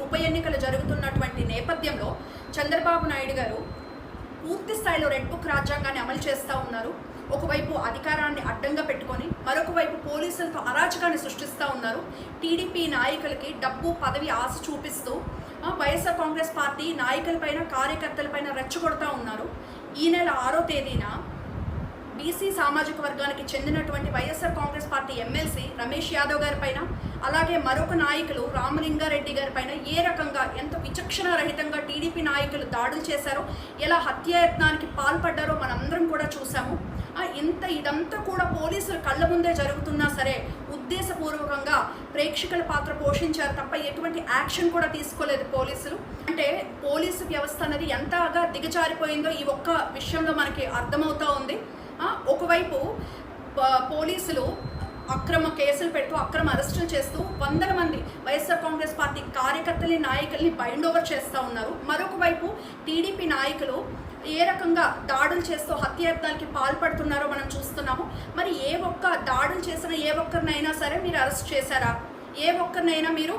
ఉప ఎన్నికలు జరుగుతున్నటువంటి నేపథ్యంలో చంద్రబాబు నాయుడు గారు పూర్తి స్థాయిలో రెడ్ బుక్ రాజ్యాంగాన్ని అమలు చేస్తూ ఉన్నారు. ఒకవైపు అధికారాన్ని అడ్డంగా పెట్టుకొని మరొక వైపు పోలీసులతో అరాచకాన్ని సృష్టిస్తూ ఉన్నారు. టీడీపీ నాయకులకి డబ్బు పదవి ఆశ చూపిస్తూ వైఎస్ఆర్ కాంగ్రెస్ పార్టీ నాయకులపైన కార్యకర్తలపైన రెచ్చగొడతా ఉన్నారు. ఈ నెల 6వ తేదీన బీసీ సామాజిక వర్గానికి చెందినటువంటి వైఎస్ఆర్ కాంగ్రెస్ పార్టీ ఎమ్మెల్సీ రమేష్ యాదవ్ గారి పైన, అలాగే మరొక నాయకులు రామలింగారెడ్డి గారి పైన ఏ రకంగా ఎంత విచక్షణ రహితంగా టీడీపీ నాయకులు దాడులు చేశారో, ఎలా హత్యాయత్నానికి పాల్పడ్డారో మనందరం కూడా చూసాము. ఇదంతా కూడా పోలీసులు కళ్ళ ముందే జరుగుతున్నా సరే ఉద్దేశపూర్వకంగా ప్రేక్షకుల పాత్ర పోషించారు తప్ప ఎటువంటి యాక్షన్ కూడా తీసుకోలేదు పోలీసులు. అంటే పోలీసు వ్యవస్థ అనేది ఎంతగా దిగజారిపోయిందో ఈ ఒక్క విషయంలో మనకి అర్థమవుతా ఉంది. ఒకవైపు పోలీసులు అక్రమ కేసులు పెడుతూ అక్రమ అరెస్టులు చేస్తూ వందల మంది వైఎస్ఆర్ కాంగ్రెస్ పార్టీ కార్యకర్తల్ని నాయకుల్ని బైండ్ ఓవర్ చేస్తూ ఉన్నారు. మరొక వైపు టీడీపీ నాయకులు ఏ రకంగా దాడులు చేస్తూ హత్యాయత్నాలకి పాల్పడుతున్నారో మనం చూస్తున్నాము. మరి ఏ ఒక్క దాడులు చేసిన ఏ ఒక్కరినైనా సరే మీరు అరెస్ట్ చేశారా? ఏ ఒక్కరినైనా మీరు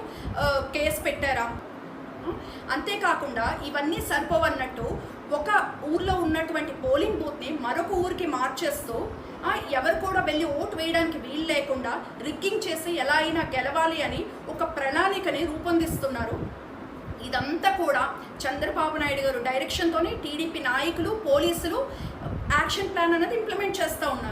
కేసు పెట్టారా? అంతేకాకుండా ఇవన్నీ సరిపోవన్నట్టు ఒక ఊర్లో ఉన్నటువంటి పోలింగ్ బూత్ని మరొక ఊరికి మార్చేస్తూ ఎవరు కూడా వెళ్ళి ఓటు వేయడానికి వీలు లేకుండా రిగ్గింగ్ చేసి ఎలా అయినా గెలవాలి అని ఒక ప్రణాళికని రూపొందిస్తున్నారు. ఇదంతా కూడా చంద్రబాబు నాయుడు గారు డైరెక్షన్తోనే టీడీపీ నాయకులు పోలీసులు యాక్షన్ ప్లాన్ అనేది ఇంప్లిమెంట్ చేస్తూ ఉన్నారు.